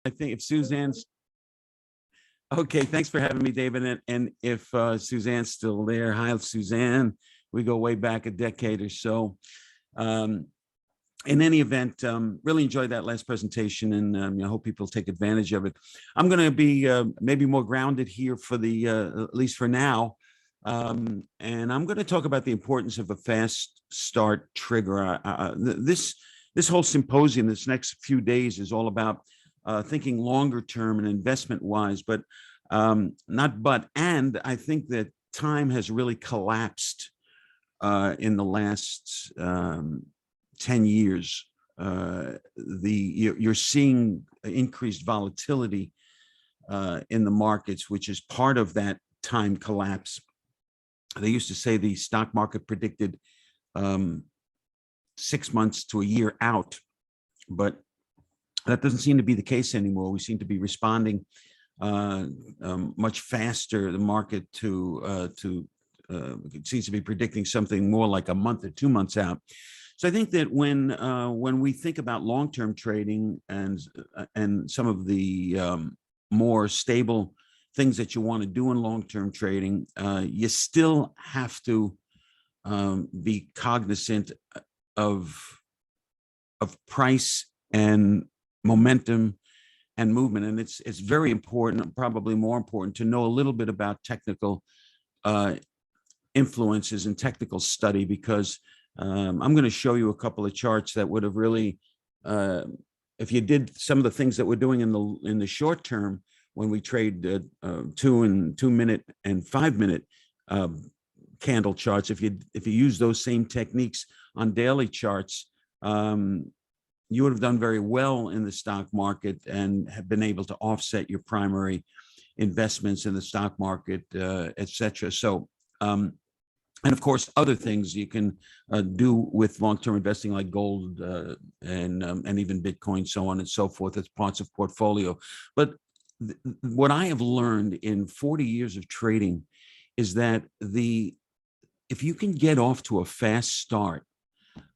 I think if Suzanne's okay, thanks for having me, David. And if Suzanne's still there, hi, Suzanne. We go way back a decade or so. Um, in any event, really enjoyed that last presentation, and I hope people take advantage of it. I'm going to be maybe more grounded here for the at least for now, and I'm going to talk about the importance of a fast start trigger. This whole symposium, this next few days, is all about thinking longer term and investment wise, but and I think that time has really collapsed in the last 10 years. You're seeing increased volatility in the markets, which is part of that time collapse. They used to say the stock market predicted 6 months to a year out, but that doesn't seem to be the case anymore. We seem to be responding much faster. The market it seems to be predicting something more like a month or 2 months out. So I think that when we think about long-term trading and some of the more stable things that you want to do in long-term trading, you still have to be cognizant of price and momentum and movement. And it's very important, probably more important, to know a little bit about technical influences and technical study, because I'm going to show you a couple of charts that would have really, if you did some of the things that we're doing in the short term, when we trade 2 minute and 5 minute candle charts, if you use those same techniques on daily charts, you would have done very well in the stock market and have been able to offset your primary investments in the stock market, et cetera. So, and of course, other things you can do with long-term investing, like gold and even Bitcoin, so on and so forth, as parts of portfolio. But what I have learned in 40 years of trading is that if you can get off to a fast start,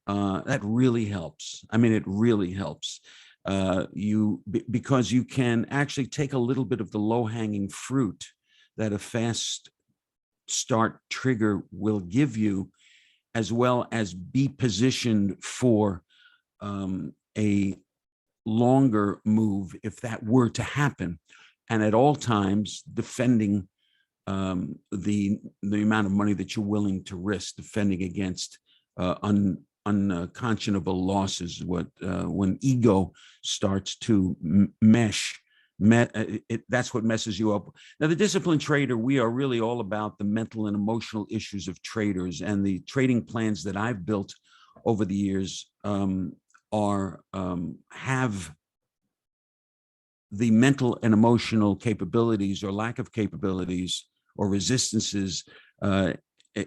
that really helps. I mean, it really helps because you can actually take a little bit of the low-hanging fruit that a fast start trigger will give you, as well as be positioned for a longer move if that were to happen, and at all times defending the amount of money that you're willing to risk, defending against unconscionable losses. When ego starts to mesh, that's what messes you up. Now, the disciplined trader, we are really all about the mental and emotional issues of traders, and the trading plans that I've built over the years have the mental and emotional capabilities or lack of capabilities or resistances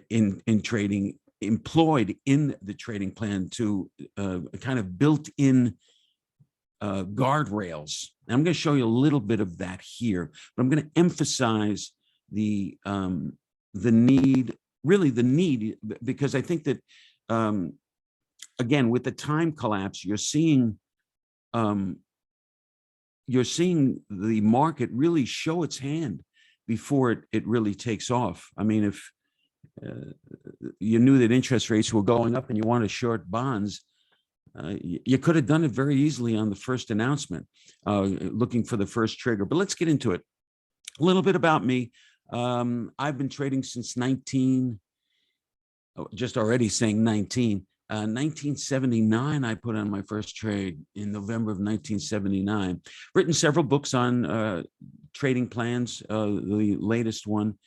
in trading employed in the trading plan to kind of built-in guardrails. And I'm going to show you a little bit of that here, but I'm going to emphasize the need, because I think that again, with the time collapse, you're seeing the market really show its hand before it really takes off. I mean, if you knew that interest rates were going up and you want to short bonds, you could have done it very easily on the first announcement, looking for the first trigger. But let's get into it. A little bit about me. I've been trading since 1979. I put on my first trade in November of 1979. Written several books on trading plans. The latest one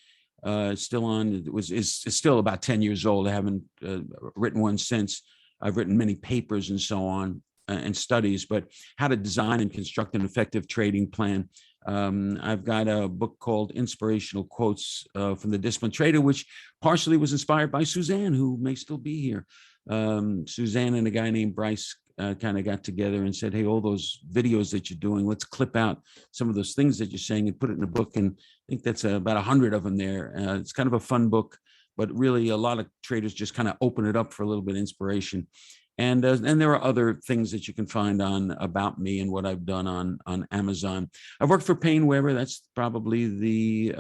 is still about 10 years old. I haven't written one since. I've written many papers and so on and studies, but how to design and construct an effective trading plan. I've got a book called Inspirational Quotes from the Disciplined Trader, which partially was inspired by Suzanne, who may still be here. Suzanne and a guy named Bryce kind of got together and said, hey, all those videos that you're doing, let's clip out some of those things that you're saying and put it in a book. And I think that's about 100 of them there. It's kind of a fun book, but really a lot of traders just kind of open it up for a little bit of inspiration. And there are other things that you can find on about me and what I've done on Amazon. I've worked for Payne Weber. That's probably the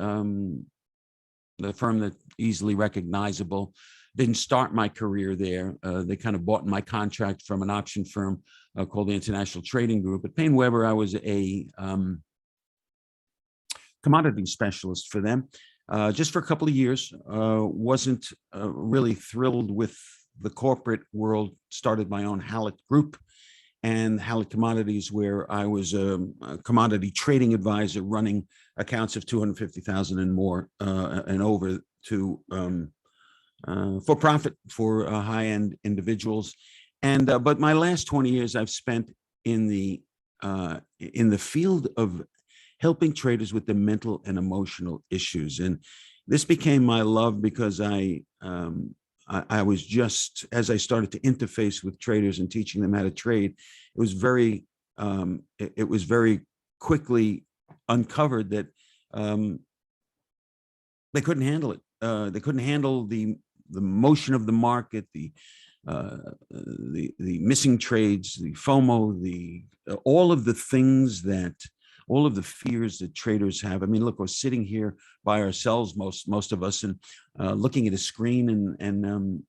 firm that easily recognizable. Didn't start my career there. They kind of bought my contract from an option firm called the International Trading Group. At Payne Weber, I was a commodity specialist for them just for a couple of years. Wasn't really thrilled with the corporate world. Started my own Hallett group and Hallett Commodities, where I was a commodity trading advisor running accounts of 250,000 and more and over to for profit for high-end individuals. And but my last 20 years I've spent in the field of helping traders with the mental and emotional issues. And this became my love because I was just, as I started to interface with traders and teaching them how to trade, it was very quickly uncovered that they couldn't handle it. They couldn't handle the motion of the market, the missing trades, the FOMO, all of the things that, all of the fears that traders have. I mean, look, we're sitting here by ourselves, most of us, and looking at a screen, and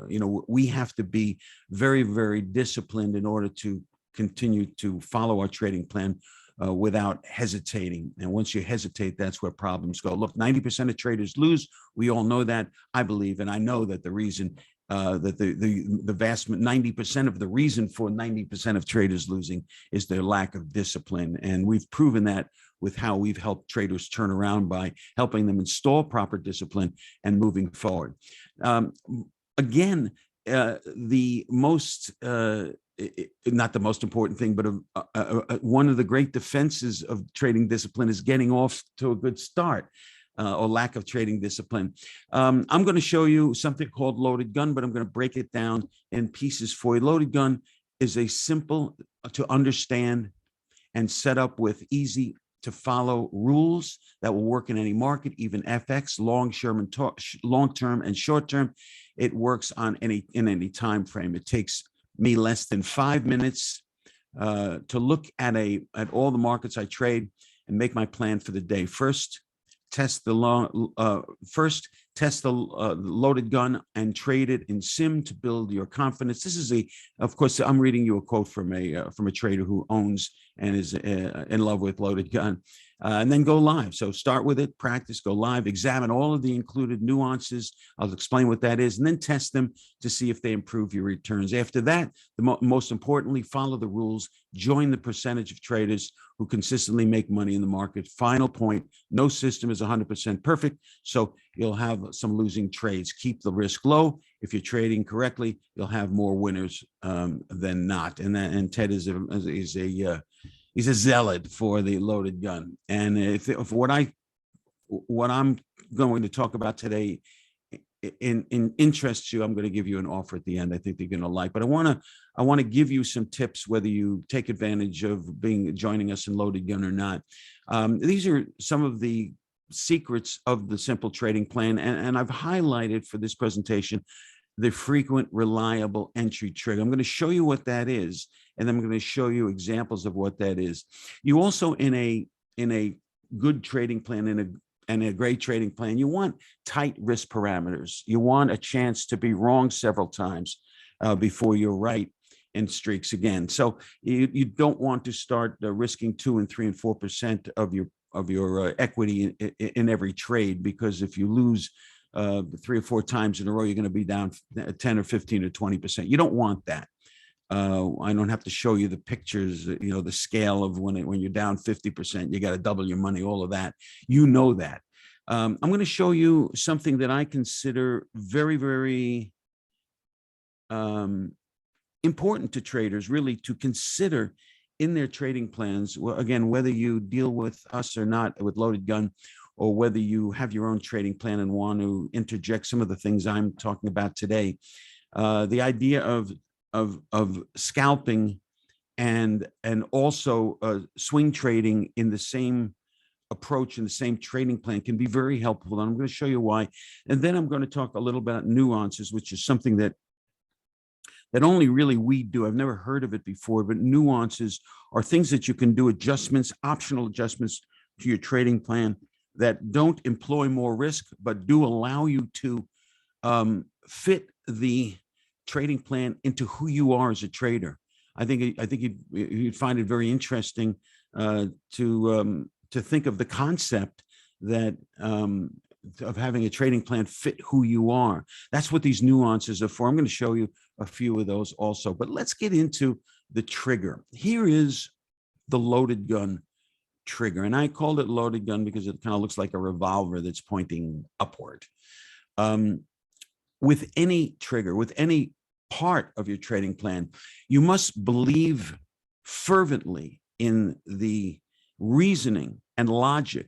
you know, we have to be very, very disciplined in order to continue to follow our trading plan without hesitating. And once you hesitate, that's where problems go. Look, 90% of traders lose. We all know that. I believe, and I know that the reason that the vast 90% of the reason for 90% of traders losing is their lack of discipline. And we've proven that with how we've helped traders turn around by helping them install proper discipline and moving forward. Again, the most not the most important thing, but one of the great defenses of trading discipline is getting off to a good start. Or lack of trading discipline. I'm going to show you something called loaded gun, but I'm going to break it down in pieces for you. Loaded gun is a simple to understand and set up with easy to follow rules that will work in any market, even FX, long-term and short-term. It works in any time frame. It takes me less than 5 minutes to look at all the markets I trade and make my plan for the day. First, test the loaded gun and trade it in sim to build your confidence. This is of course, I'm reading you a quote from a trader who owns and is in love with loaded gun. And then go live. So start with it, practice, go live, examine all of the included nuances. I'll explain what that is, and then test them to see if they improve your returns. After that, most importantly, follow the rules, join the percentage of traders who consistently make money in the market. Final point, no system is 100% perfect, so you'll have some losing trades. Keep the risk low. If you're trading correctly, you'll have more winners than not. And Ted he's a zealot for the loaded gun. And if what I'm going to talk about today in interests you, I'm going to give you an offer at the end I think you're going to like. But I want to give you some tips whether you take advantage of joining us in loaded gun or not. These are some of the secrets of the simple trading plan, and I've highlighted for this presentation the frequent reliable entry trigger. I'm going to show you what that is, and then I'm going to show you examples of what that is. You also, in a good trading plan and a great trading plan, you want tight risk parameters. You want a chance to be wrong several times before you're right in streaks again. So you don't want to start risking 2 and 3 and 4% of your equity in every trade, because if you lose 3 or 4 times in a row, you're going to be down 10 or 15 or 20%. You don't want that. I don't have to show you the pictures, the scale of when you're down 50%, you got to double your money, all of that. You know that. I'm going to show you something that I consider very, very important to traders, really, to consider in their trading plans. Well, again, whether you deal with us or not with loaded gun, or whether you have your own trading plan and want to interject some of the things I'm talking about today. The idea of scalping and also swing trading in the same approach and the same trading plan can be very helpful. And I'm going to show you why. And then I'm going to talk a little about nuances, which is something that that only really we do. I've never heard of it before, but nuances are things that you can do, adjustments, optional adjustments to your trading plan that don't employ more risk, but do allow you to fit the trading plan into who you are as a trader. I think you'd find it very interesting to think of the concept that of having a trading plan fit who you are. That's what these nuances are for. I'm going to show you a few of those also, but let's get into the trigger. Here is the loaded gun trigger, and I called it loaded gun because it kind of looks like a revolver that's pointing upward. With any trigger, with any part of your trading plan, you must believe fervently in the reasoning and logic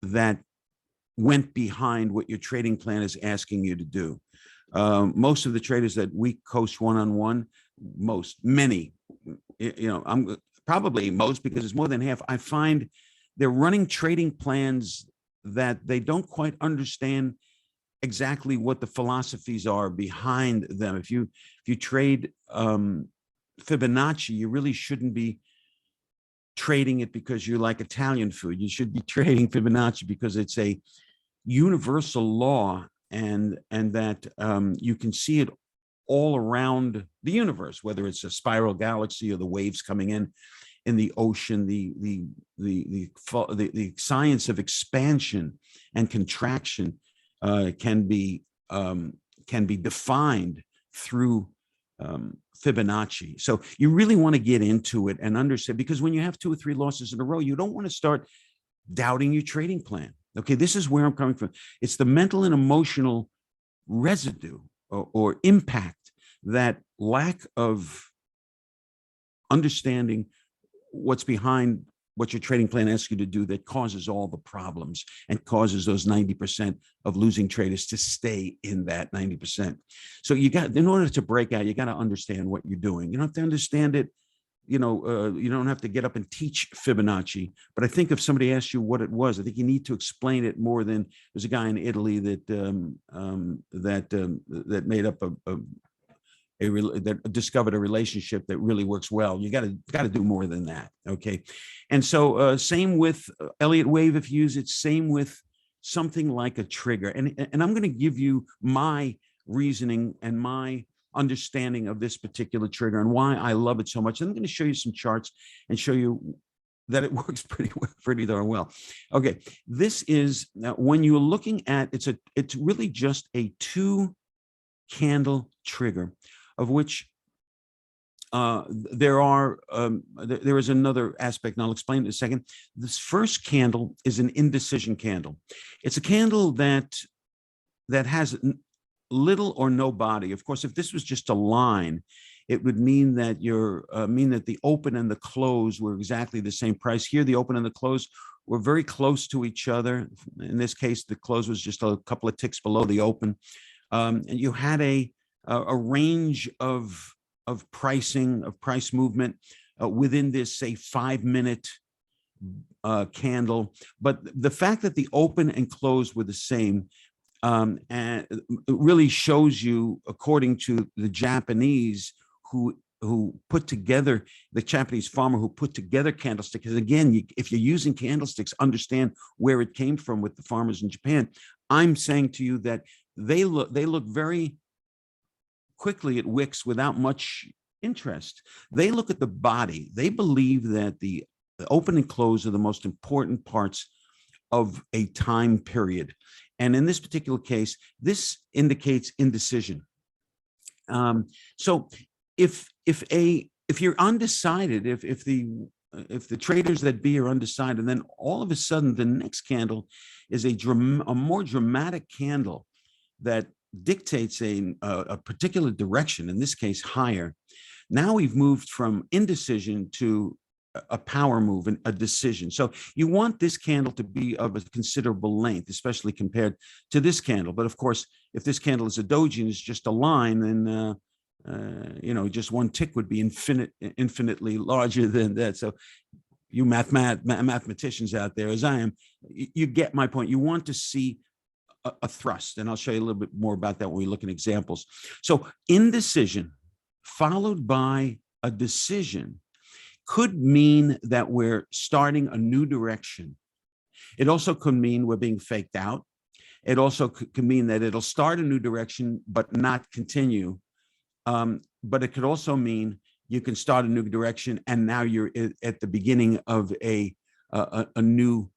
that went behind what your trading plan is asking you to do. Most of the traders that we coach one-on-one, many, I'm probably most, because it's more than half, I find they're running trading plans that they don't quite understand exactly what the philosophies are behind them. If you trade Fibonacci, you really shouldn't be trading it because you like Italian food. You should be trading Fibonacci because it's a universal law, and that you can see it all around the universe, whether it's a spiral galaxy or the waves coming in the ocean. The science of expansion and contraction can be defined through Fibonacci. So you really want to get into it and understand, because when you have 2 or 3 losses in a row, you don't want to start doubting your trading plan. Okay, this is where I'm coming from. It's the mental and emotional residue or impact, that lack of understanding what's behind what your trading plan asks you to do, that causes all the problems and causes those 90% of losing traders to stay in that 90%. So in order to break out, you got to understand what you're doing. You don't have to understand it. You don't have to get up and teach Fibonacci, but I think if somebody asks you what it was, I think you need to explain it more than. There's a guy in Italy that made up that discovered a relationship that really works well. You got to do more than that. Okay. And so same with Elliott wave, if you use it, same with something like a trigger. And I'm going to give you my reasoning and my understanding of this particular trigger and why I love it so much. And I'm going to show you some charts and show you that it works pretty darn well. Okay. This is when you're looking at, it's really just a 2 candle trigger, of which there is another aspect, and I'll explain in a second. This first candle is an indecision candle. It's a candle that has little or no body. Of course, if this was just a line, it would mean that the open and the close were exactly the same price. Here, the open and the close were very close to each other. In this case, the close was just a couple of ticks below the open. And you had a range of pricing, of price movement within this, say, 5-minute candle. But the fact that the open and close were the same and it really shows you, according to the Japanese who put together, the Japanese farmer who put together candlesticks. Because again, if you're using candlesticks, understand where it came from with the farmers in Japan. I'm saying to you that they look very quickly at wicks without much interest. They look at the body. They believe that the open and close are the most important parts of a time period. And in this particular case, this indicates indecision. So if you're undecided, if the traders that be are undecided, then all of a sudden the next candle is a more dramatic candle that dictates a particular direction, in this case higher. Now we've moved from indecision to a power move and a decision. So you want this candle to be of a considerable length, especially compared to this candle. But of course, if this candle is a doji and it's just a line, then just one tick would be infinitely larger than that. So you mathematicians out there, as I am, you get my point. You want to see a thrust. And I'll show you a little bit more about that when we look at examples. So indecision followed by a decision could mean that we're starting a new direction. It also could mean we're being faked out. It also could mean that it'll start a new direction, but not continue. But it could also mean you can start a new direction, and now you're at the beginning of a new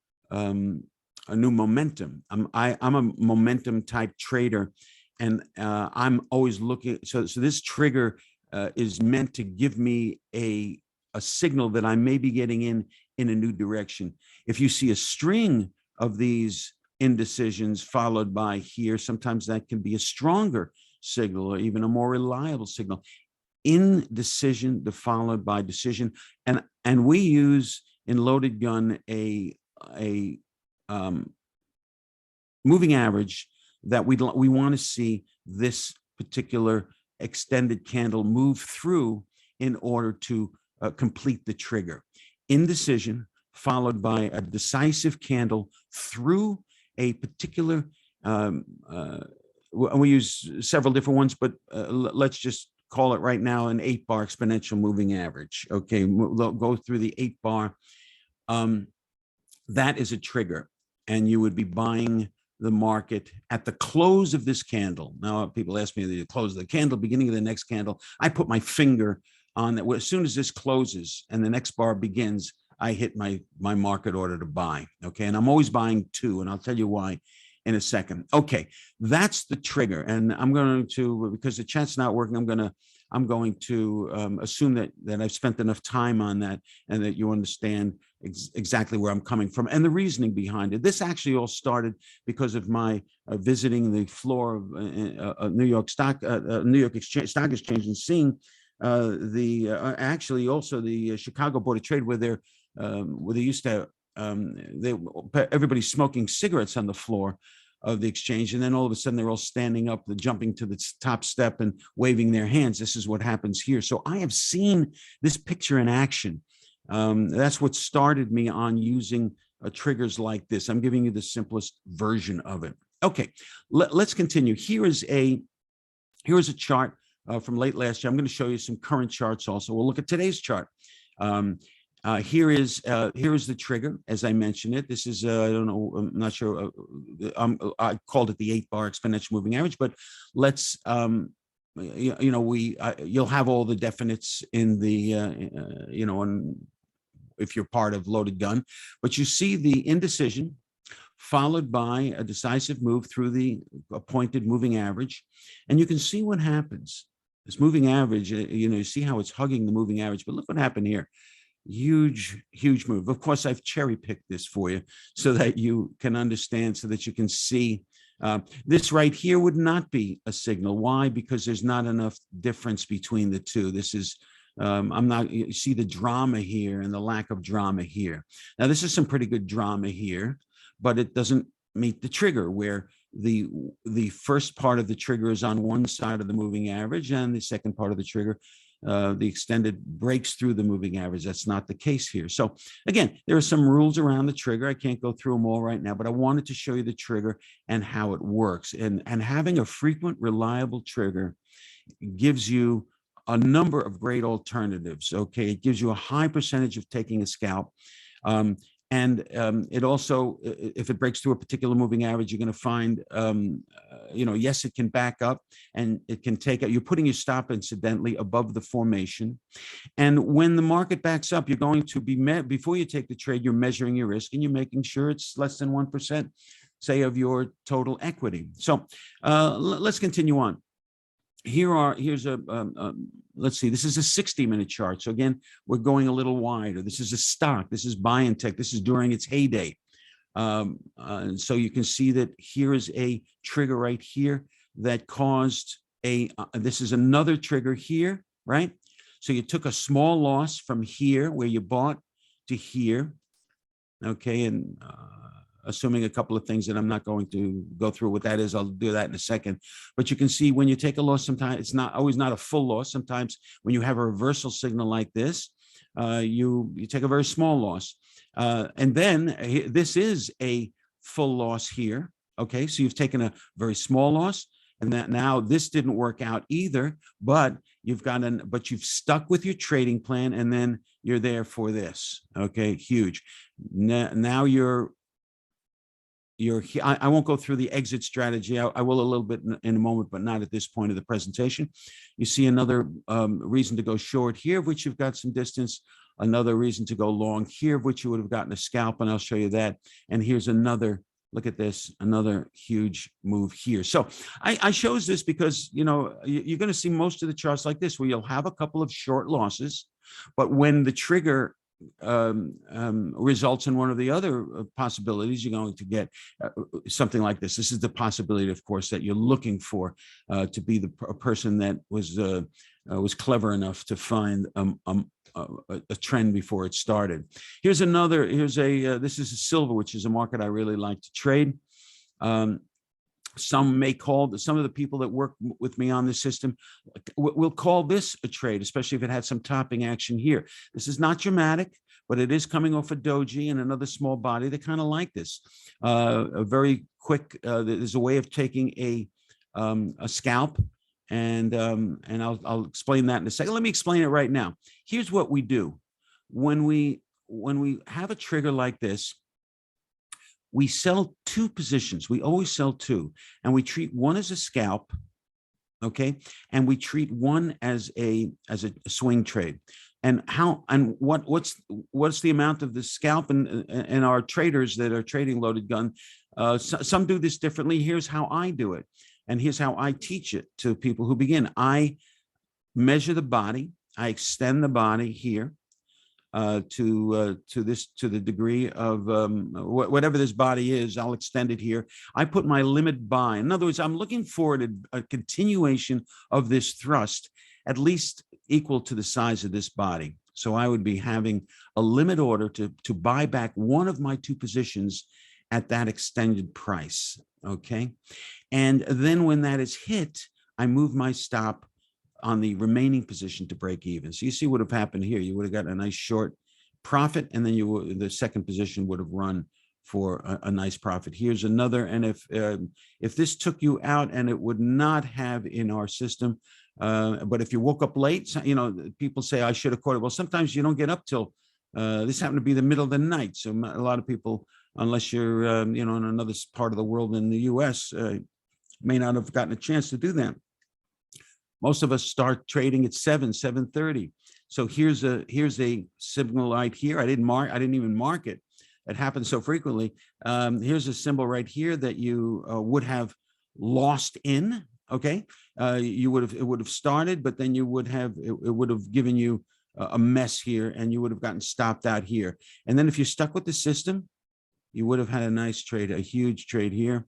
momentum. I'm a momentum type trader, and I'm always looking. So this trigger is meant to give me a signal that I may be getting in a new direction. If you see a string of these indecisions followed by here, sometimes that can be a stronger signal or even a more reliable signal. Indecision followed by decision, and we use in Loaded Gun a moving average that we want to see this particular extended candle move through in order to complete the trigger. Indecision followed by a decisive candle through a particular, we use several different ones, but let's just call it right now an 8-bar exponential moving average. Okay, we'll go through the 8-bar. That is a trigger, and you would be buying the market at the close of this candle. Now, people ask me the close of the candle, beginning of the next candle. I put my finger on that. As soon as this closes and the next bar begins, I hit my market order to buy. Okay, and I'm always buying 2, and I'll tell you why in a second. Okay, that's the trigger, and I'm going to, because the chat's not working, I'm going to assume that I've spent enough time on that and that you understand exactly where I'm coming from and the reasoning behind it. This actually all started because of my visiting the floor of New York Stock Exchange and seeing actually also the Chicago Board of Trade, where they used to everybody's smoking cigarettes on the floor of the exchange, and then all of a sudden they're all standing up, jumping to the top step and waving their hands. This is what happens here. So I have seen this picture in action. That's what started me on using triggers like this. I'm giving you the simplest version of it. Okay, let's continue. Here is a chart from late last year. I'm going to show you some current charts also. We'll look at today's chart. Here is the trigger, as I mentioned it. This is I don't know, I'm not sure. I called it the 8-bar exponential moving average, but let's you'll have all the definites in the if you're part of Loaded Gun, but you see the indecision followed by a decisive move through the appointed moving average, and you can see what happens. This moving average, you see how it's hugging the moving average, but look what happened here. Huge move. Of course, I've cherry picked this for you so that you can understand, so that you can see this right here would not be a signal. Why? Because there's not enough difference between the two. This is you see the drama here and the lack of drama here. Now, this is some pretty good drama here, but it doesn't meet the trigger, where the first part of the trigger is on one side of the moving average, and the second part of the trigger, the extended, breaks through the moving average. That's not the case here. So again, there are some rules around the trigger. I can't go through them all right now, but I wanted to show you the trigger and how it works. And having a frequent, reliable trigger gives you a number of great alternatives. Okay, it gives you a high percentage of taking a scalp. And it also, if it breaks through a particular moving average, you're going to find, yes, it can back up and it can take out. You're putting your stop, incidentally, above the formation. And when the market backs up, you're going to be before you take the trade, you're measuring your risk and you're making sure it's less than 1%, say, of your total equity. So let's continue on. Let's see, this is a 60-minute chart. So again, we're going a little wider. This is a stock. This is BioNTech. This is during its heyday. So you can see that here is a trigger right here that caused this is another trigger here, right? So you took a small loss from here where you bought to here. Okay, and assuming a couple of things that I'm not going to go through what that is. I'll do that in a second. But you can see when you take a loss, sometimes it's not always not a full loss. Sometimes when you have a reversal signal like this, you take a very small loss. And then this is a full loss here. Okay, so you've taken a very small loss, and that now this didn't work out either, but you've stuck with your trading plan, and then you're there for this. Okay, huge. Now I won't go through the exit strategy. I will a little bit in a moment, but not at this point of the presentation. You see another reason to go short here, of which you've got some distance. Another reason to go long here, of which you would have gotten a scalp, and I'll show you that. And here's another. Look at this, another huge move here. So I chose this because, you know, you're going to see most of the charts like this, where you'll have a couple of short losses, but when the trigger results in one of the other possibilities, you're going to get something like this. This is the possibility, of course, that you're looking for to be a person that was clever enough to find a trend before it started. This is a silver, which is a market I really like to trade. Some of the people that work with me on this system will call this a trade, especially if it had some topping action here. This is not dramatic, but it is coming off a doji and another small body that kind of like this. A very quick, there's a way of taking a scalp, and I'll explain that in a second. Let me explain it right now. Here's what we do. When we have a trigger like this, we sell two positions. We always sell two, and we treat one as a scalp, okay, and we treat one as a swing trade. And what's the amount of the scalp? And our traders that are trading loaded gun, some do this differently. Here's how I do it, and here's how I teach it to people who begin. I measure the body. I extend the body here to the degree of whatever this body is. I'll extend it here. I put my limit buy. In other words, I'm looking for a continuation of this thrust, at least equal to the size of this body. So I would be having a limit order to buy back one of my two positions at that extended price. Okay, and then when that is hit, I move my stop on the remaining position to break even. So you see what would have happened here. You would have gotten a nice short profit, and then the second position would have run for a nice profit. Here's another, and if this took you out, and it would not have in our system, but if you woke up late, you know, people say I should have caught it. Well, sometimes you don't get up till this happened to be the middle of the night. So a lot of people, unless you're you know, in another part of the world in the U.S., may not have gotten a chance to do that. Most of us start trading at 7:30. So here's a signal right here. I didn't even mark it. It happens so frequently. Here's a symbol right here that you would have lost in. Okay, it would have started, but then it would have given you a mess here, and you would have gotten stopped out here. And then if you stuck with the system, you would have had a nice trade, a huge trade here.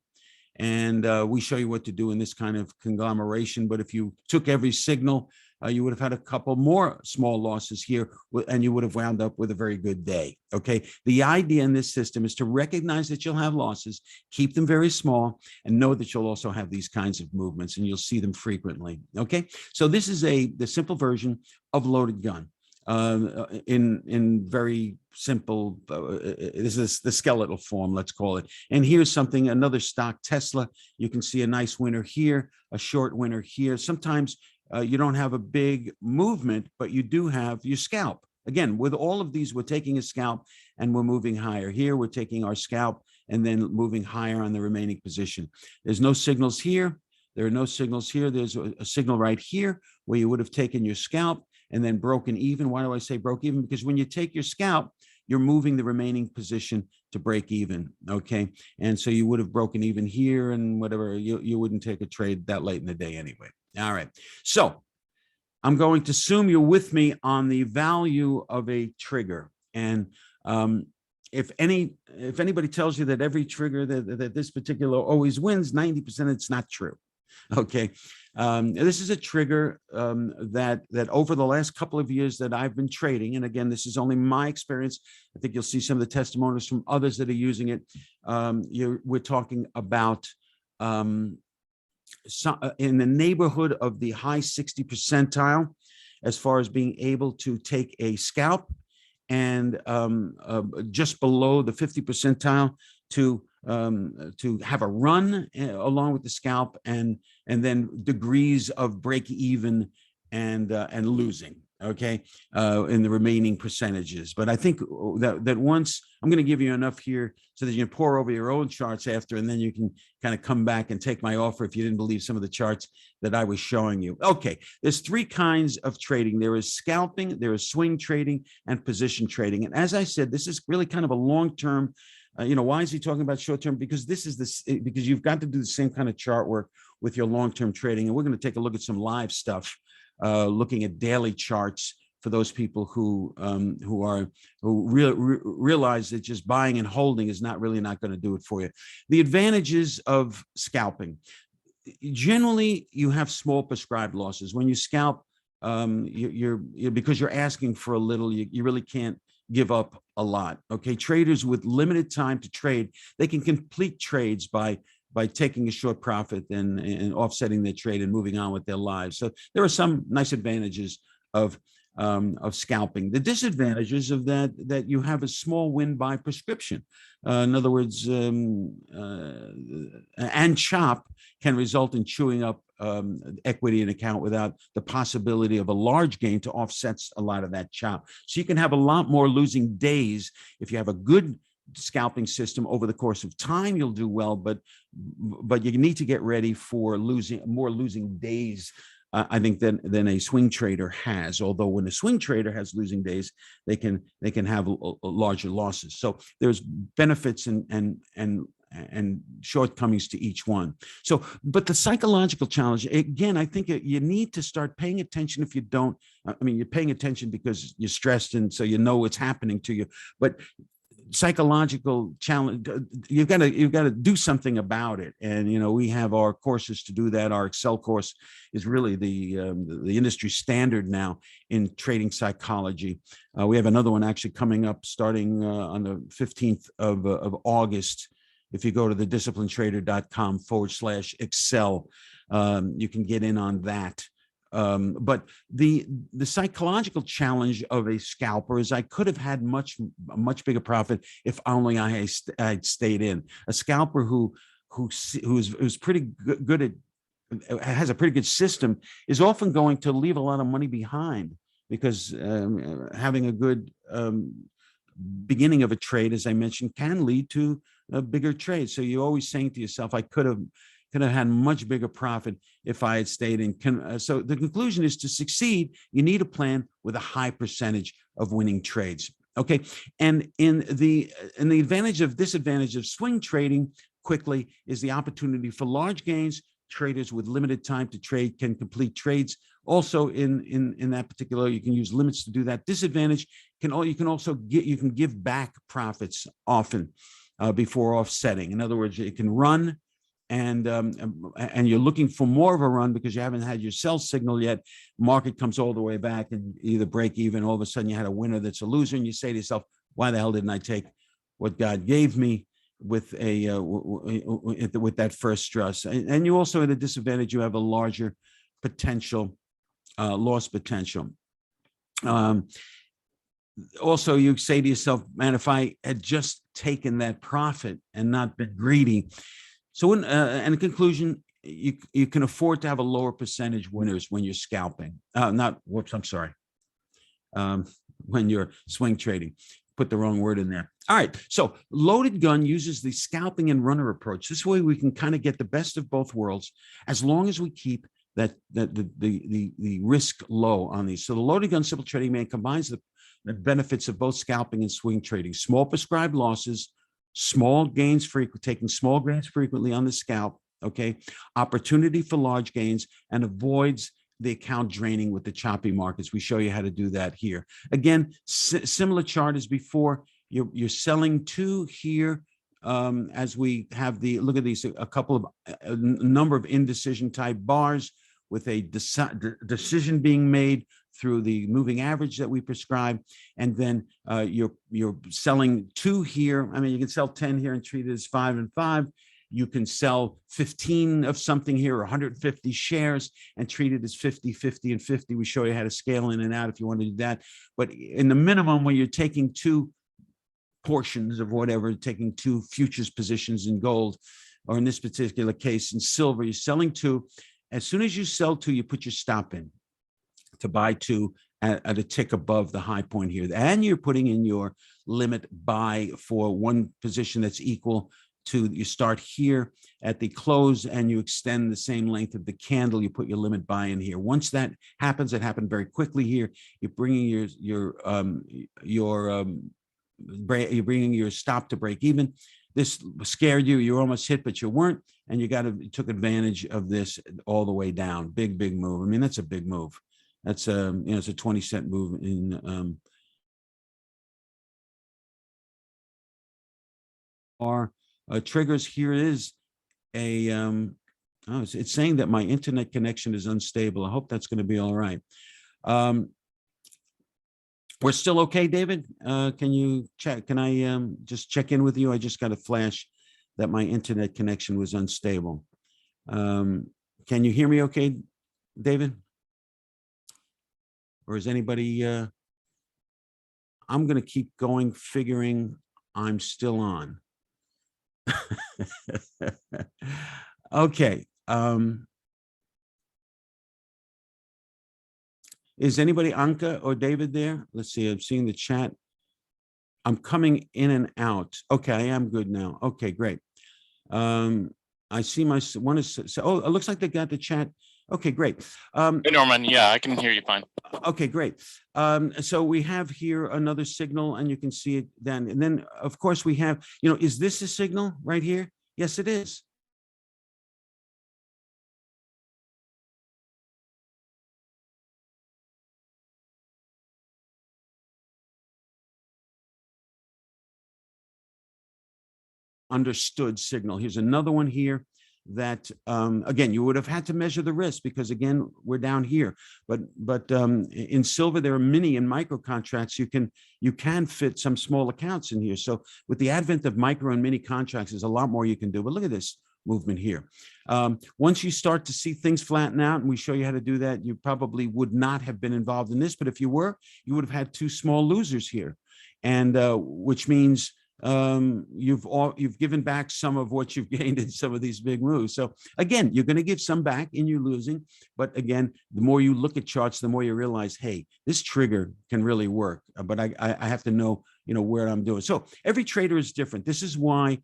And we show you what to do in this kind of conglomeration. But if you took every signal, you would have had a couple more small losses here, and you would have wound up with a very good day. Okay. The idea in this system is to recognize that you'll have losses, keep them very small, and know that you'll also have these kinds of movements, and you'll see them frequently. Okay. So this is the simple version of loaded gun. In very simple, this is the skeletal form, let's call it. And here's another stock, Tesla. You can see a nice winner here, a short winner here. Sometimes you don't have a big movement, but you do have your scalp. Again, with all of these, we're taking a scalp and we're moving higher. Here, we're taking our scalp and then moving higher on the remaining position. There's no signals here. There are no signals here. There's a signal right here where you would have taken your scalp and then broken even. Why do I say broke even? Because when you take your scalp, you're moving the remaining position to break even, okay? And so you would have broken even here and whatever, you wouldn't take a trade that late in the day anyway. All right, so I'm going to assume you're with me on the value of a trigger. And if anybody tells you that every trigger that this particular always wins, 90%, it's not true. Okay, this is a trigger that over the last couple of years that I've been trading, and again, this is only my experience. I think you'll see some of the testimonials from others that are using it. We're talking about in the neighborhood of the high 60 percentile as far as being able to take a scalp, and just below the 50 percentile to to have a run along with the scalp, and then degrees of break even and losing, okay, in the remaining percentages. But I think that once I'm going to give you enough here so that you can pour over your own charts after, and then you can kind of come back and take my offer if you didn't believe some of the charts that I was showing you. Okay, there's three kinds of trading. There is scalping, there is swing trading, and position trading. And as I said, this is really kind of a long-term. Why is he talking about short-term? Because because you've got to do the same kind of chart work with your long-term trading. And we're going to take a look at some live stuff, looking at daily charts for those people who realize that just buying and holding is not going to do it for you. The advantages of scalping: generally, you have small prescribed losses. When you scalp, because you're asking for a little, you really can't give up a lot. Okay, traders with limited time to trade, they can complete trades by taking a short profit and offsetting their trade and moving on with their lives. So there are some nice advantages of scalping. The disadvantages of that you have a small win by prescription. In other words, and chop can result in chewing up equity in account without the possibility of a large gain to offset a lot of that chop. So you can have a lot more losing days. If you have a good scalping system over the course of time, you'll do well, but you need to get ready for more losing days, I think, than a swing trader has. Although when a swing trader has losing days, they can have larger losses. So there's benefits and shortcomings to each one. So, but the psychological challenge, again, I think you need to start paying attention. If you don't, I mean, you're paying attention because you're stressed and so you know what's happening to you, but psychological challenge, you've got to do something about it. And we have our courses to do that. Our Excel course is really the industry standard now in trading psychology. We have another one actually coming up starting on the 15th of August. If you go to the TradeOutLoud.com/Excel, you can get in on that. But the psychological challenge of a scalper is I could have had a much bigger profit if only I'd stayed in. A scalper who's pretty good at, has a pretty good system, is often going to leave a lot of money behind, because having a good beginning of a trade, as I mentioned, can lead to a bigger trade. So you're always saying to yourself, I could have had much bigger profit if I had stayed in. So the conclusion is, to succeed, you need a plan with a high percentage of winning trades. Okay, and the disadvantage of swing trading quickly is the opportunity for large gains. Traders with limited time to trade can complete trades. Also, in that particular, you can use limits to do that. Disadvantage you can give back profits often before offsetting. In other words, it can run, and you're looking for more of a run because you haven't had your sell signal yet. Market comes all the way back and either break even. All of a sudden, you had a winner that's a loser, and you say to yourself, "Why the hell didn't I take what God gave me with that first stress?" And you also, at a disadvantage, you have a larger potential loss potential. Also, you say to yourself, "Man, if I had just taken that profit and not been greedy." So, in conclusion, you can afford to have a lower percentage winners when you're scalping. When you're swing trading. Put the wrong word in there. All right. So, Loaded Gun uses the scalping and runner approach. This way, we can kind of get the best of both worlds, as long as we keep the risk low on these. So, the Loaded Gun Simple Trading Man combines the benefits of both scalping and swing trading: small prescribed losses, small gains taking small gains frequently on the scalp, okay, opportunity for large gains, and avoids the account draining with the choppy markets. We show you how to do that here. Again, similar chart as before. You're selling two here, as we have look at these, a couple of a number of indecision type bars with a decision being made through the moving average that we prescribe. And then you're selling two here. I mean, you can sell 10 here and treat it as 5 and 5. You can sell 15 of something here, or 150 shares, and treat it as 50, 50, and 50. We show you how to scale in and out if you want to do that. But in the minimum, when you're taking two portions of whatever, taking 2 futures positions in gold, or in this particular case in silver, you're selling 2. As soon as you sell 2, you put your stop in to buy 2 at a tick above the high point here. And you're putting in your limit buy for 1 position that's equal to, you start here at the close and you extend the same length of the candle. You put your limit buy in here. Once that happens, it happened very quickly here. You're bringing you're bringing your stop to break even. This scared you. You almost hit, but you weren't, and you took advantage of this all the way down. Big move. I mean, that's a big move. That's it's a 20-cent move in our triggers. Here is a it's saying that my internet connection is unstable. I hope that's going to be all right. We're still okay, David? Can you check? Can I just check in with you? I just got a flash that my internet connection was unstable. Can you hear me okay, David? Or is anybody, I'm going to keep going, figuring I'm still on. Okay. Is anybody, Anka or David, there? Let's see. I'm seeing the chat. I'm coming in and out. Okay, I am good now. Okay, great. I see my one is. Oh, it looks like they got the chat. Okay, great. Hey, Norman. Yeah, I can hear you fine. Okay, great. So we have here another signal, and you can see it then. And then, of course, we have, is this a signal right here? Yes, it is. Understood signal. Here's another one here that again, you would have had to measure the risk because again, we're down here, but in silver there are mini and micro contracts. You can fit some small accounts in here. So with the advent of micro and mini contracts, there's a lot more you can do. But look at this movement here. Once you start to see things flatten out, and we show you how to do that, you probably would not have been involved in this, but if you were, you would have had 2 small losers here, and which means you've given back some of what you've gained in some of these big moves. So again, you're going to give some back in your losing, but again, the more you look at charts, the more you realize, hey, this trigger can really work. But I have to know, where I'm doing. So every trader is different. This is why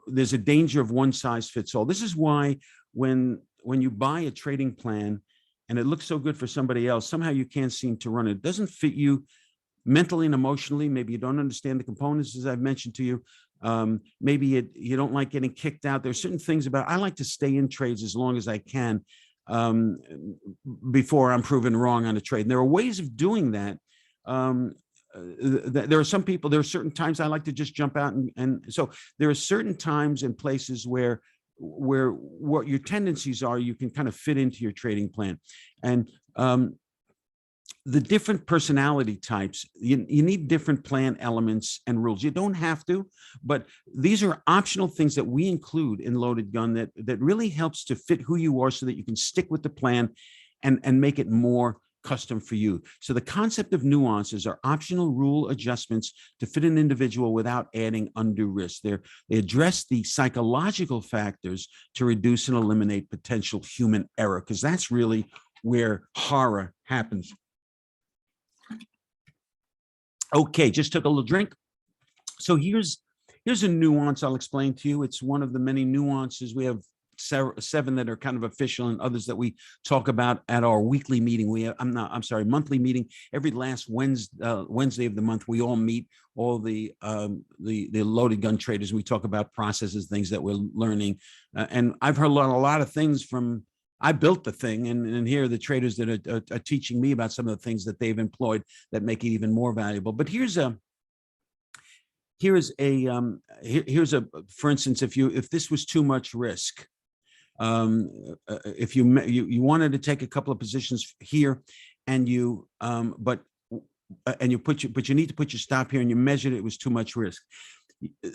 there's a danger of one size fits all. This is why when you buy a trading plan and it looks so good for somebody else, somehow you can't seem to run it. It doesn't fit you mentally and emotionally. Maybe you don't understand the components, as I've mentioned to you. Maybe you don't like getting kicked out. There's certain things I like to stay in trades as long as I can before I'm proven wrong on a trade. And there are ways of doing that. There are some people, there are certain times I like to just jump out. And so there are certain times and places where what your tendencies are, you can kind of fit into your trading plan. And the different personality types, you need different plan elements and rules. You don't have to, but these are optional things that we include in Loaded Gun that really helps to fit who you are so that you can stick with the plan and make it more custom for you. So the concept of nuances are optional rule adjustments to fit an individual without adding undue risk. They address the psychological factors to reduce and eliminate potential human error, because that's really where horror happens. Okay, just took a little drink. So here's a nuance I'll explain to you. It's one of the many nuances. We have 7 that are kind of official and others that we talk about at our weekly meeting. Monthly meeting. Every last Wednesday of the month, we all meet, all the Loaded Gun traders. We talk about processes, things that we're learning. And I've heard a lot of things from, I built the thing, and here are the traders that are teaching me about some of the things that they've employed that make it even more valuable. But here's a, for instance, if this was too much risk, if you wanted to take a couple of positions here, and you need to put your stop here, and you measured it was too much risk.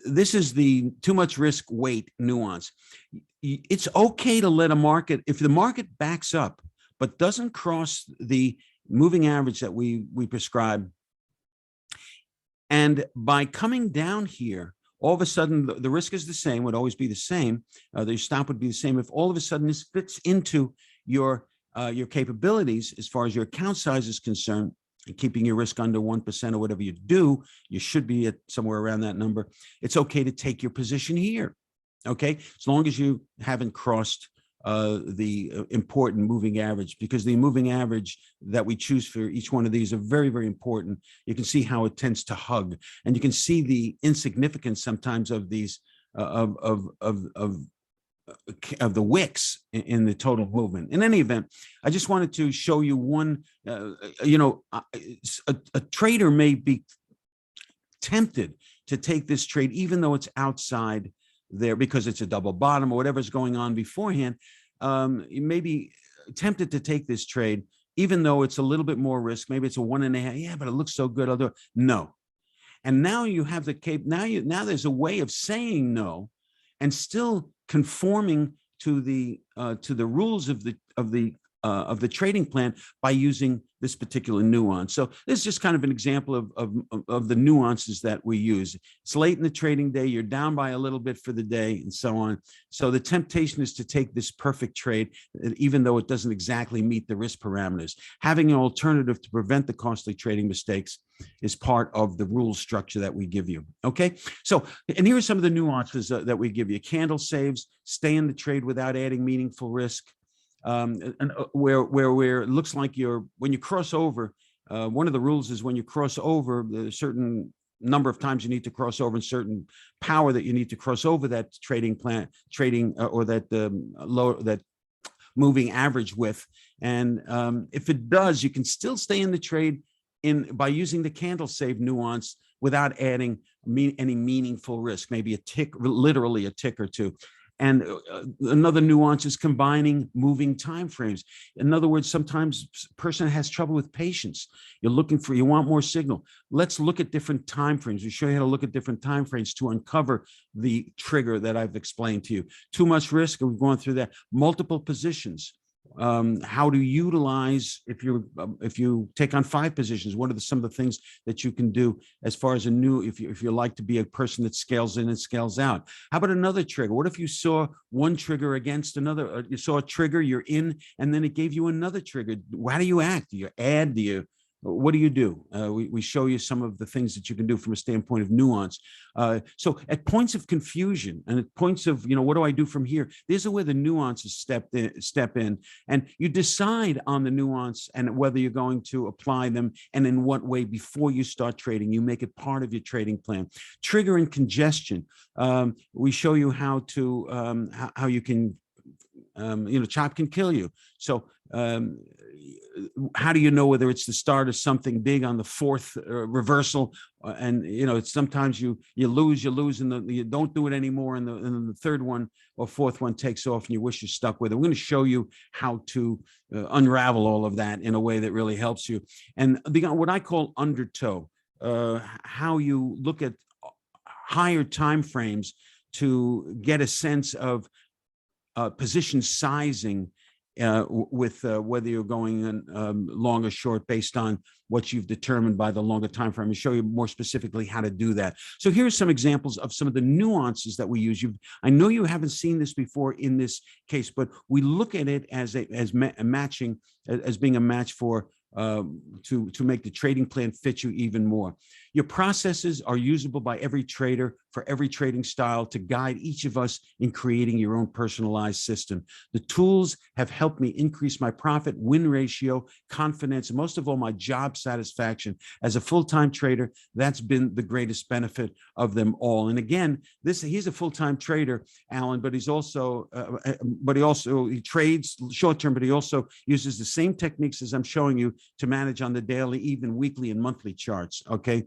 This is the too much risk weight nuance. It's okay to let a market, if the market backs up but doesn't cross the moving average that we prescribe, And by coming down here, all of a sudden the risk is the same, would always be the same. The stop would be the same. If all of a sudden this fits into your capabilities as far as your account size is concerned, and keeping your risk under 1% or whatever you do, you should be at somewhere around that number. It's okay to take your position here. Okay, as long as you haven't crossed the important moving average, because the moving average that we choose for each one of these are very, very important. You can see how it tends to hug, and you can see the insignificance sometimes of these of the wicks in the total movement. In any event, I just wanted to show you one. A trader may be tempted to take this trade, even though it's outside there because it's a double bottom or whatever's going on beforehand. You may be tempted to take this trade, even though it's a little bit more risk. Maybe it's a 1.5. Yeah, but it looks so good. I'll do it. No. And now you have the cape. Now there's a way of saying no, and still conforming to the rules of the trading plan by using this particular nuance. So this is just kind of an example of the nuances that we use. It's late in the trading day, you're down by a little bit for the day and so on. So the temptation is to take this perfect trade, even though it doesn't exactly meet the risk parameters. Having an alternative to prevent the costly trading mistakes is part of the rule structure that we give you. Okay, so, and here are some of the nuances that we give you. Candle saves, stay in the trade without adding meaningful risk. Where it looks like when you cross over, one of the rules is when you cross over, there's a certain number of times you need to cross over, and certain power that you need to cross over that or that moving average with. And if it does, you can still stay in the trade by using the candle save nuance without adding any meaningful risk, maybe a tick, literally a tick or two. And another nuance is combining moving time frames. In other words, sometimes a person has trouble with patience. You want more signal. Let's look at different time frames. We show you how to look at different time frames to uncover the trigger that I've explained to you. Too much risk, we've gone through that. Multiple positions. How to utilize, if you take on 5 positions, what are some of the things that you can do as far as if you like to be a person that scales in and scales out? How about another trigger? What if you saw one trigger against another? You saw a trigger, you're in, and then it gave you another trigger. How do you act? Do you add? What do you do? We show you some of the things that you can do from a standpoint of nuance. So at points of confusion and at points of, what do I do from here? These are where the nuances step in, and you decide on the nuance and whether you're going to apply them and in what way before you start trading. You make it part of your trading plan. Trigger and congestion. We show you how you can, chop can kill you. So how do you know whether it's the start of something big on the 4th reversal? And it's sometimes you lose, and you don't do it anymore, and then the 3rd one or 4th one takes off, and you wish you're stuck with it. We're going to show you how to unravel all of that in a way that really helps you. And what I call undertow, how you look at higher time frames to get a sense of position sizing with whether you're going long or short based on what you've determined by the longer time frame. I'll show you more specifically how to do that. So here's some examples of some of the nuances that we use. I know you haven't seen this before in this case, but we look at it as matching, as being a match for to make the trading plan fit you even more. Your processes are usable by every trader for every trading style to guide each of us in creating your own personalized system. The tools have helped me increase my profit, win ratio, confidence, and most of all, my job satisfaction. As a full-time trader, that's been the greatest benefit of them all. And again, he's a full-time trader, Alan, but he trades short-term, but he also uses the same techniques as I'm showing you to manage on the daily, even weekly and monthly charts. Okay.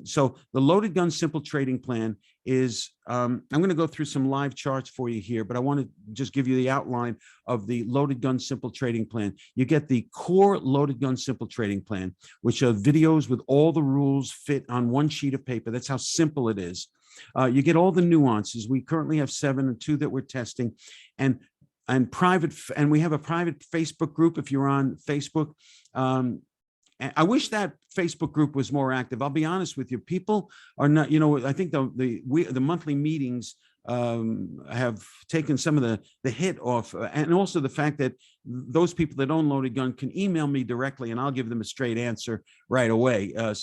So the loaded gun simple trading plan is, I'm going to go through some live charts for you here, but I want to just give you the outline of the loaded gun simple trading plan. You get the core loaded gun simple trading plan, which are videos with all the rules fit on one sheet of paper. That's how simple it is. You get all the nuances. We currently have 7 and 2 that we're testing, and we have a private Facebook group if you're on Facebook. And I wish that Facebook group was more active. I'll be honest with you. People are not, I think the monthly meetings have taken some of the hit off, and also the fact that those people that own Loaded Gun can email me directly and I'll give them a straight answer right away. But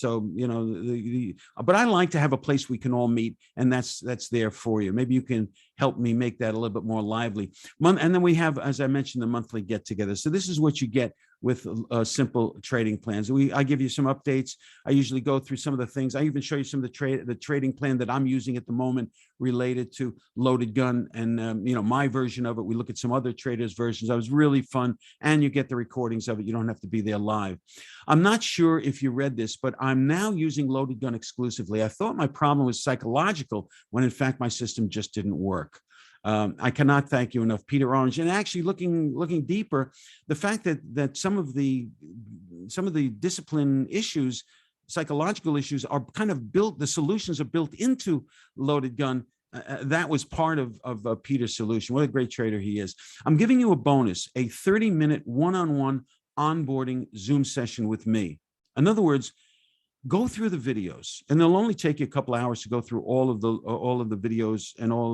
I like to have a place we can all meet, and that's there for you. Maybe you can help me make that a little bit more lively. And then we have, as I mentioned, the monthly get together. So this is what you get with simple trading plans. I give you some updates. I usually go through some of the things. I even show you some of the trading plan that I'm using at the moment related to Loaded Gun, and my version of it. We look at some other traders' versions. It was really fun, and you get the recordings of it. You don't have to be there live. I'm not sure if you read this, but I'm now using Loaded Gun exclusively. I thought my problem was psychological, when in fact my system just didn't work. I cannot thank you enough, Peter Orange. And actually, looking deeper, the fact that some of the discipline issues, psychological issues, are kind of built. The solutions are built into Loaded Gun. That was part of Peter's solution. What a great trader he is. I'm giving you a bonus, a 30-minute one-on-one onboarding Zoom session with me. In other words, go through the videos, and they'll only take you a couple hours to go through all of the videos and all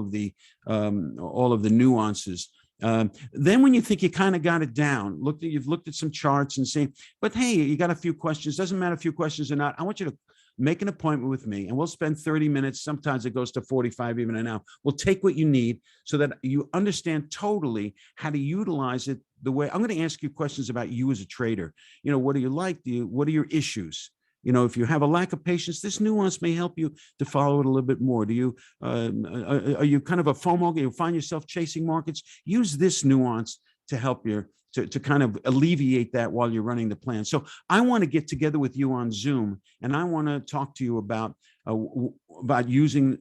of the nuances. Then when you think you kind of got it down, you've looked at some charts and say, but hey, you got a few questions. Doesn't matter a few questions or not. I want you to make an appointment with me, and we'll spend 30 minutes. Sometimes it goes to 45, even an hour. We'll take what you need so that you understand totally how to utilize it the way. I'm going to ask you questions about you as a trader. What do you like? What are your issues? If you have a lack of patience, this nuance may help you to follow it a little bit more. Are you kind of a FOMO? You find yourself chasing markets? Use this nuance to help you to kind of alleviate that while you're running the plan. So I want to get together with you on Zoom, and I want to talk to you about using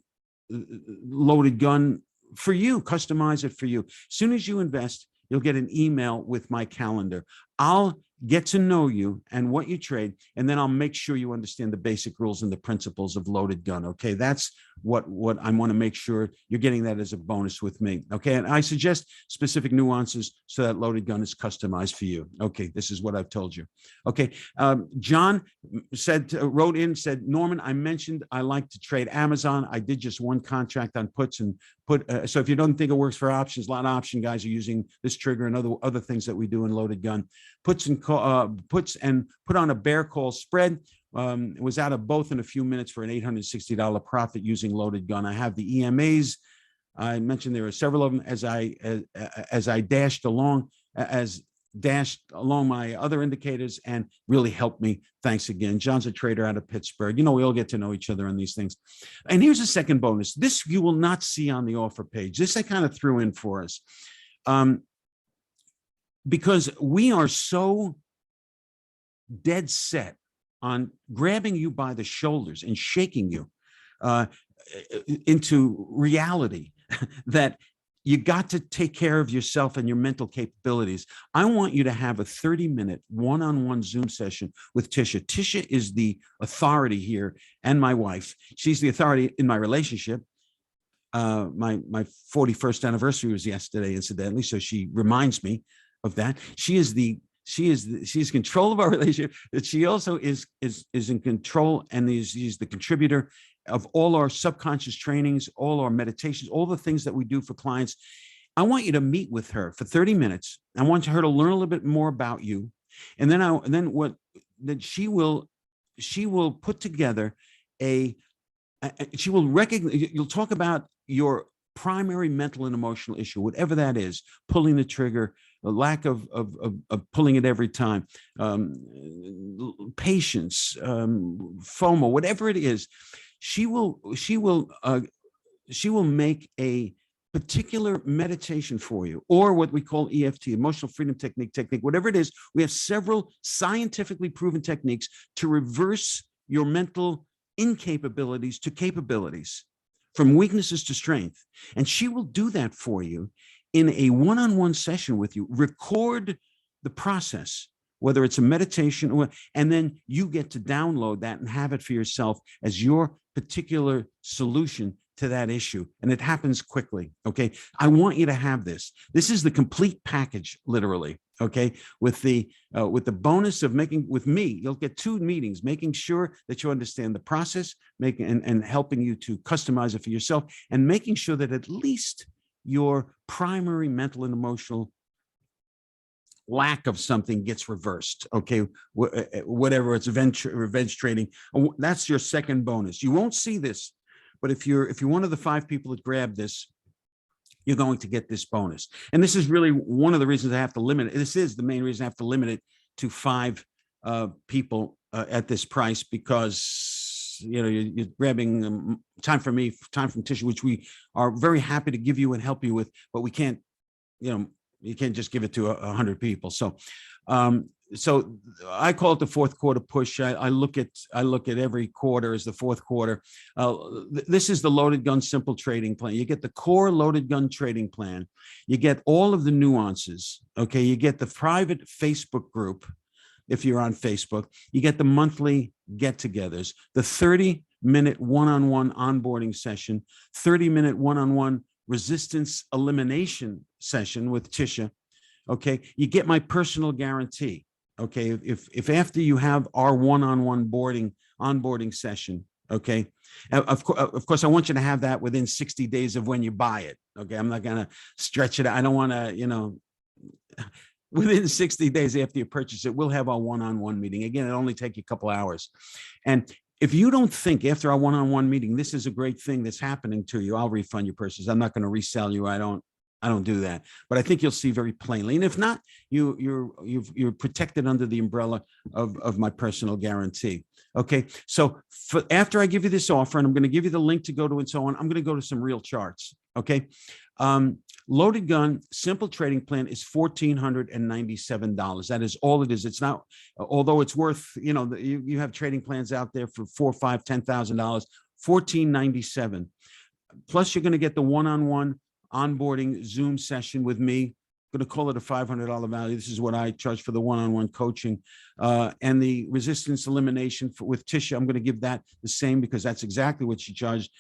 Loaded Gun for you, customize it for you. As soon as you invest, you'll get an email with my calendar. I'll get to know you and what you trade, and then I'll make sure you understand the basic rules and the principles of Loaded Gun. Okay, that's what I want to make sure you're getting that as a bonus with me. Okay, and I suggest specific nuances so that Loaded Gun is customized for you. Okay, this is what I've told you. Okay, John wrote in, said, Norman, I mentioned I like to trade Amazon. I did just one contract on puts and so if you don't think it works for options, a lot of option guys are using this trigger and other things that we do in Loaded Gun. Puts and put on a bear call spread. It was out of both in a few minutes for an $860 profit using Loaded Gun. I have the EMAs. I mentioned there are several of them as I dashed along my other indicators, and really helped me. Thanks again. John's a trader out of Pittsburgh. We all get to know each other on these things. And here's a second bonus. This you will not see on the offer page. This I kind of threw in for us. Because we are so dead set on grabbing you by the shoulders and shaking you into reality that you got to take care of yourself and your mental capabilities. I want you to have a 30-minute one-on-one Zoom session with Tisha. Tisha is the authority here, and my wife. She's the authority in my relationship. My 41st anniversary was yesterday, incidentally, so she reminds me of that. She's control of our relationship, but she also is in control, and she's the contributor of all our subconscious trainings, all our meditations, all the things that we do for clients. I want you to meet with her for 30 minutes. I want her to learn a little bit more about you, and then she will put together she will recognize. You'll talk about your primary mental and emotional issue, whatever that is, pulling the trigger, a lack of pulling it every time, patience, FOMO, whatever it is. She will make a particular meditation for you, or what we call EFT, emotional freedom technique, whatever it is. We have several scientifically proven techniques to reverse your mental incapabilities to capabilities, from weaknesses to strength. And she will do that for you in a one-on-one session with you. Record the process, whether it's a meditation, and then you get to download that and have it for yourself as your particular solution to that issue, and it happens quickly. Okay, I want you to have this. This is the complete package, literally. Okay, with the bonus of making with me, you'll get 2 meetings, making sure that you understand the process, making and helping you to customize it for yourself, and making sure that at least your primary mental and emotional lack of something gets reversed. Okay, whatever it's revenge trading, that's your second bonus. You won't see this, but if you're one of the 5 people that grab this, you're going to get this bonus. And this is really one of the reasons I have to limit it. This is the main reason I have to limit it to 5 people at this price, because you're grabbing time from me, time from Tisha, which we are very happy to give you and help you with, but we can't, you can't just give it to 100 people. So, so I call it the fourth quarter push. I look at every quarter as the fourth quarter. This is the loaded gun simple trading plan. You get the core loaded gun trading plan. You get all of the nuances. Okay, you get the private Facebook group if you're on Facebook. You get the monthly get-togethers, the 30-minute one-on-one onboarding session, 30-minute one-on-one resistance elimination session with Tisha. Okay, you get my personal guarantee. Okay, if after you have our one-on-one onboarding session, okay, of course I want you to have that within 60 days of when you buy it. Okay, I'm not gonna stretch it. I don't want to, within 60 days after you purchase it, we'll have our one-on-one meeting. Again, it only take you a couple hours. And if you don't think after our one-on-one meeting, this is a great thing that's happening to you, I'll refund your purchase. I'm not going to resell you. I don't do that, but I think you'll see very plainly. And if not, you're protected under the umbrella of my personal guarantee. Okay. So after I give you this offer, and I'm going to give you the link to go to and so on, I'm going to go to some real charts. Okay. Loaded gun simple trading plan is $1,497. That is all it is. It's not, although it's worth, you have trading plans out there for $4,000, $5,000, $10,000, $1,497. Plus you're going to get the one-on-one onboarding Zoom session with me. I'm going to call it a $500 value. This is what I charge for the one-on-one coaching, and the resistance elimination with Tisha. I'm going to give that the same because that's exactly what she charged.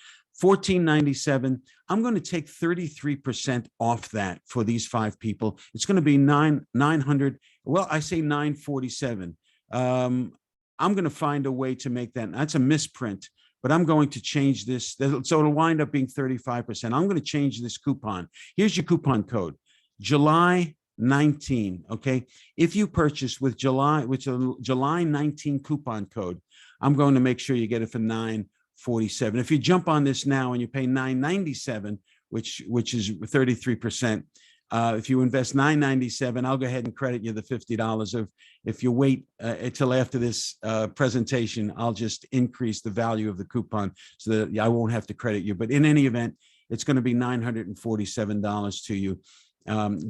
$1,497. I'm going to take 33% off that for these 5 people. It's going to be $900. Well, I say $947. I'm going to find a way to make that. That's a misprint, but I'm going to change this. So it'll wind up being 35%. I'm going to change this coupon. Here's your coupon code, July 19. Okay. If you purchase with July 19 coupon code, I'm going to make sure you get it for $947. If you jump on this now and you pay $997, which is 33%, if you invest $997, I'll go ahead and credit you the $50. If you wait until after this presentation, I'll just increase the value of the coupon so that I won't have to credit you. But in any event, it's going to be $947 to you.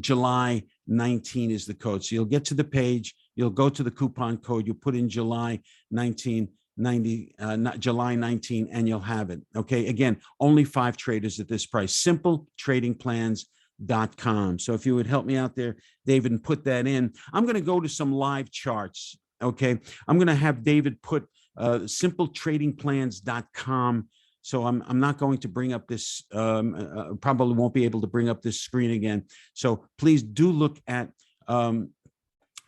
July 19 is the code. So you'll get to the page, you'll go to the coupon code, you put in July 19, July 19, and you'll have it. Okay. Again, only 5 traders at this price. SimpleTradingPlans.com. So if you would help me out there, David, and put that in. I'm going to go to some live charts. Okay. I'm going to have David put SimpleTradingPlans.com. So I'm not going to bring up this, probably won't be able to bring up this screen again. So please do look at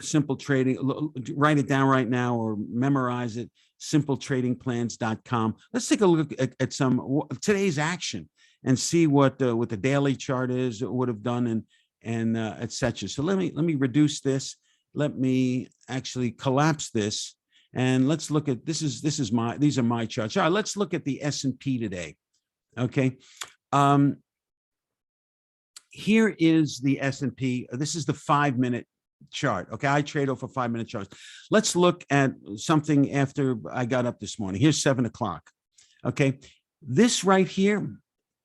Simple Trading, write it down right now or memorize it, SimpleTradingPlans.com. Let's take a look at some today's action and see what the daily chart is, would have done, and etc. So let me reduce this. Let me actually collapse this. And let's look at these are my charts. All right, let's look at the S&P today. Okay. Here is the S&P. This is the 5-minute chart. Okay. I trade off of 5-minute charts. Let's look at something after I got up this morning. Here's 7 o'clock. Okay. This right here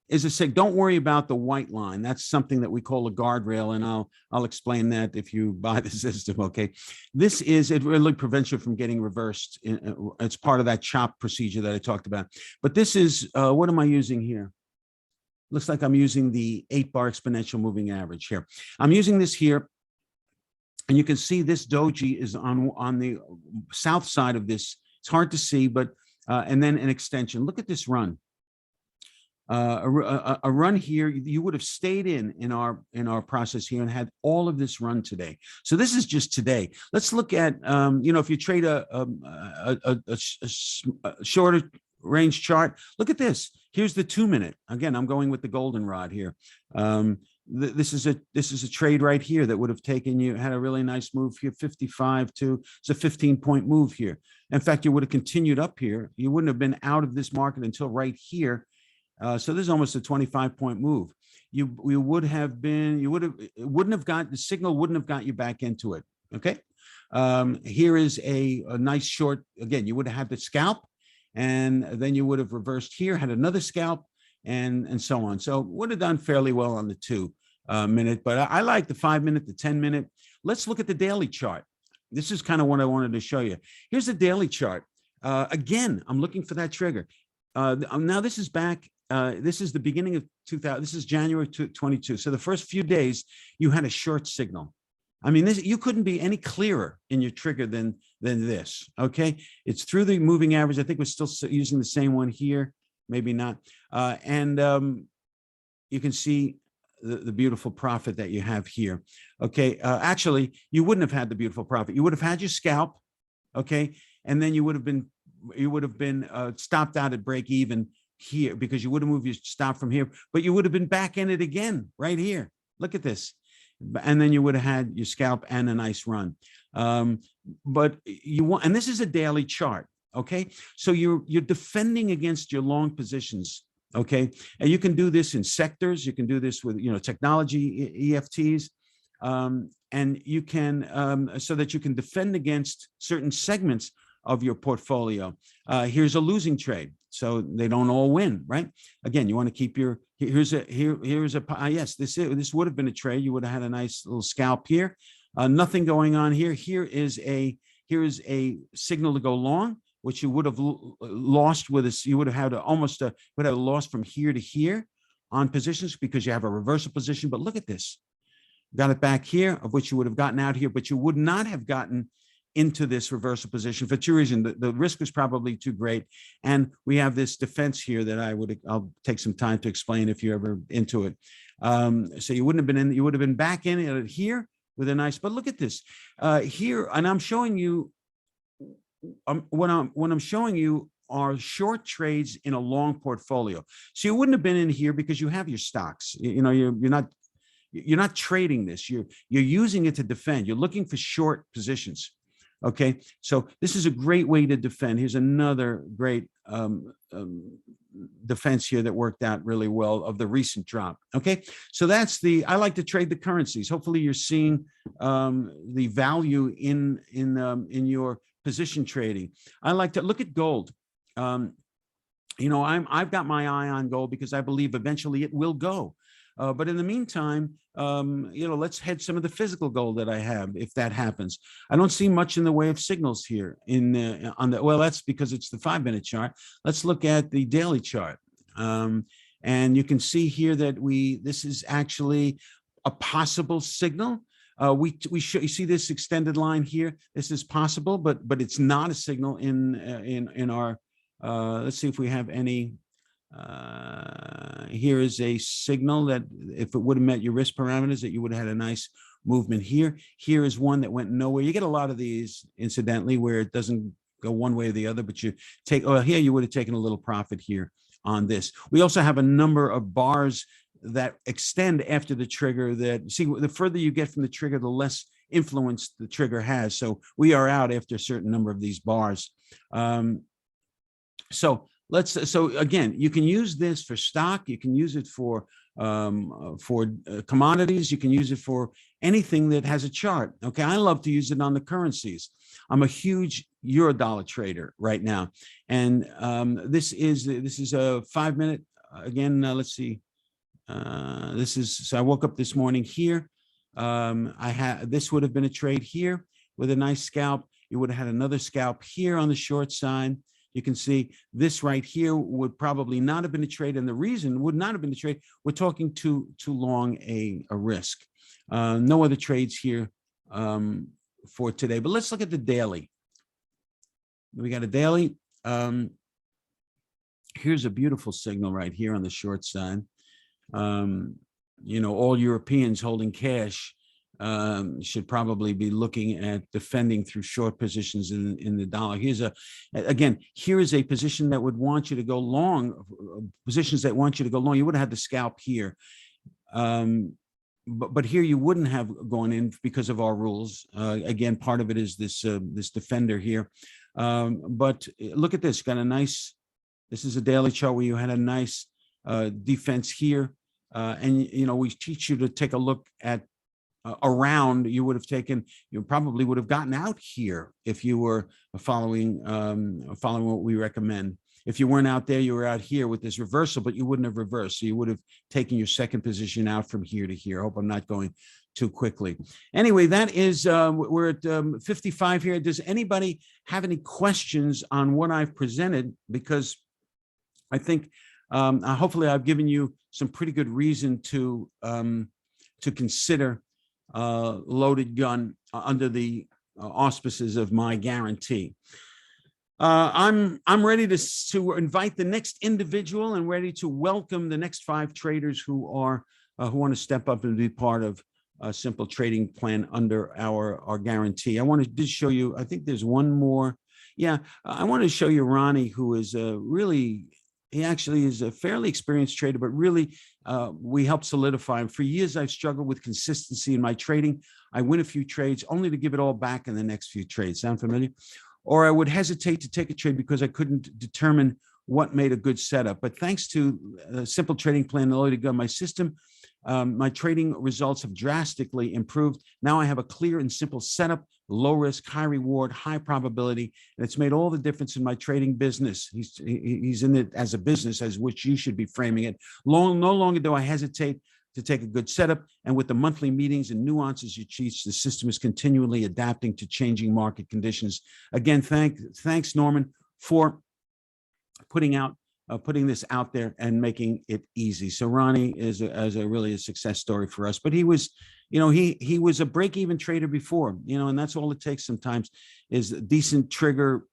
is a say, don't worry about the white line. That's something that we call a guardrail, and I'll explain that if you buy the system. Okay, it really prevents you from getting reversed. It's part of that chop procedure that I talked about. But this is what am I using here? Looks like I'm using the 8-bar exponential moving average here. I'm using this here, and you can see this doji is on the south side of this. It's hard to see, but and then an extension. Look at this run. a run here, you would have stayed in our process here and had all of this run today. So this is just today. Let's look at if you trade a shorter range chart, look at this. Here's the 2-minute. Again, I'm going with the goldenrod here. This is a trade right here that would have taken you, had a really nice move here, 55 to, it's a 15-point move here. In fact, you would have continued up here. You wouldn't have been out of this market until right here. So this is almost a 25-point move. It wouldn't have got, the signal wouldn't have got you back into it. Okay. Here is a nice short, again, you would have had the scalp, and then you would have reversed here, had another scalp, and so on. So would have done fairly well on the 2-minute, but I like the 5-minute, the 10-minute. Let's look at the daily chart. This is kind of what I wanted to show you. Here's the daily chart. Again, I'm looking for that trigger. Now this is back. This is the beginning of 2000. This is January 22. So the first few days you had a short signal. I mean, you couldn't be any clearer in your trigger than this. Okay, it's through the moving average. I think we're still using the same one here, maybe not. You can see the beautiful profit that you have here. Okay, actually, you wouldn't have had the beautiful profit. You would have had your scalp. Okay, and then you would have been stopped out at break even here, because you would have moved your stop from here, but you would have been back in it again right here. Look at this. And then you would have had your scalp and a nice run. But you want, and this is a daily chart. Okay. So you're defending against your long positions. Okay. And you can do this in sectors. You can do this with, technology EFTs. And you can, so that you can defend against certain segments of your portfolio. Here's a losing trade, so they don't all win, right? Again, you want to keep your, here's a yes, this would have been a trade. You would have had a nice little scalp here. Nothing going on here. Here is a signal to go long, which you would have lost with this. You would have had would have lost from here to here on positions, because you have a reversal position. But look at this. Got it back here, of which you would have gotten out here, but you would not have gotten into this reversal position for two reasons. The risk was probably too great. And we have this defense here that I'll take some time to explain if you're ever into it. So you wouldn't have been in, you would have been back in it here with a nice, but look at this here. And I'm showing you, what I'm showing you are short trades in a long portfolio. So you wouldn't have been in here because you have your stocks. You're not trading this. You're using it to defend. You're looking for short positions. Okay, so this is a great way to defend. Here's another great defense here that worked out really well of the recent drop. Okay, so I like to trade the currencies. Hopefully you're seeing the value in your position trading. I like to look at gold. I've got my eye on gold because I believe eventually it will go. But in the meantime, let's hedge some of the physical gold that I have if that happens. I don't see much in the way of signals here well, that's because it's the 5-minute chart. Let's look at the daily chart. And you can see here that this is actually a possible signal. You see this extended line here. This is possible, but it's not a signal in our, let's see if we have any. Here is a signal that if it would have met your risk parameters, that you would have had a nice movement here. Here is one that went nowhere. You get a lot of these, incidentally, where it doesn't go one way or the other, but you take, here you would have taken a little profit here on this. We also have a number of bars that extend after the trigger that, see, the further you get from the trigger, the less influence the trigger has. So we are out after a certain number of these bars. So again, you can use this for stock. You can use it for commodities. You can use it for anything that has a chart. Okay, I love to use it on the currencies. I'm a huge Eurodollar trader right now, and this is a 5-minute. Again, let's see. So I woke up this morning here. This would have been a trade here with a nice scalp. You would have had another scalp here on the short side. You can see this right here would probably not have been a trade, and the reason would not have been a trade, we're talking too long a risk. No other trades here for today, but let's look at the daily. We got a daily. Here's a beautiful signal right here on the short side. All Europeans holding cash should probably be looking at defending through short positions in the dollar. Here is a position that would want you to go long, positions that want you to go long. You would have had the scalp here. But here you wouldn't have gone in because of our rules. Again, part of it is this defender here. But look at this, this is a daily chart where you had a nice defense here. We teach you to take a look at around. You probably would have gotten out here if you were following what we recommend. If you weren't out there, you were out here with this reversal, but you wouldn't have reversed. So you would have taken your second position out from here to here. I hope I'm not going too quickly. Anyway, that is, we're at 55 here. Does anybody have any questions on what I've presented? Because I think hopefully I've given you some pretty good reason to consider loaded gun under the auspices of my guarantee. I'm ready to invite the next individual and ready to welcome the next 5 traders who want to step up and be part of a simple trading plan under our guarantee. I want to just show you, I think there's one more. Yeah, I want to show you Ronnie, who is he actually is a fairly experienced trader, but really we help solidify him. For years, I've struggled with consistency in my trading. I win a few trades only to give it all back in the next few trades. Sound familiar? Or I would hesitate to take a trade because I couldn't determine what made a good setup. But thanks to a simple trading plan, loaded gun, my system, my trading results have drastically improved. Now I have a clear and simple setup, low risk, high reward, high probability, and it's made all the difference in my trading business. He's in it as a business, as which you should be framing it. No longer do I hesitate to take a good setup, and with the monthly meetings and nuances you teach, the system is continually adapting to changing market conditions. Again, thanks Norman for putting this out there and making it easy. So Ronnie is really a success story for us, but he was, he was a break-even trader before, and that's all it takes sometimes is a decent trigger.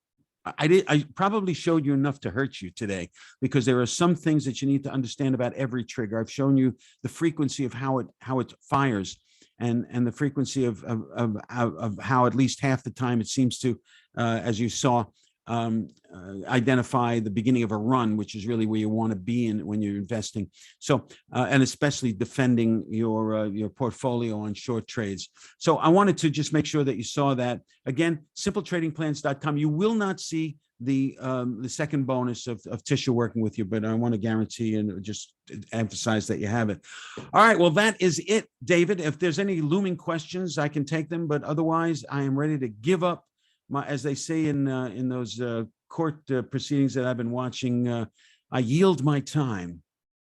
I probably showed you enough to hurt you today, because there are some things that you need to understand about every trigger. I've shown you the frequency of how it fires, and the frequency of how at least half the time it seems to, as you saw, identify the beginning of a run, which is really where you want to be in when you're investing. So, and especially defending your portfolio on short trades. So I wanted to just make sure that you saw that. Again, simpletradingplans.com. You will not see the second bonus of Tisha working with you, but I want to guarantee and just emphasize that you have it. All right, well, that is it, David. If there's any looming questions, I can take them, but otherwise I am ready to give up as they say in those court proceedings that I've been watching. I yield my time.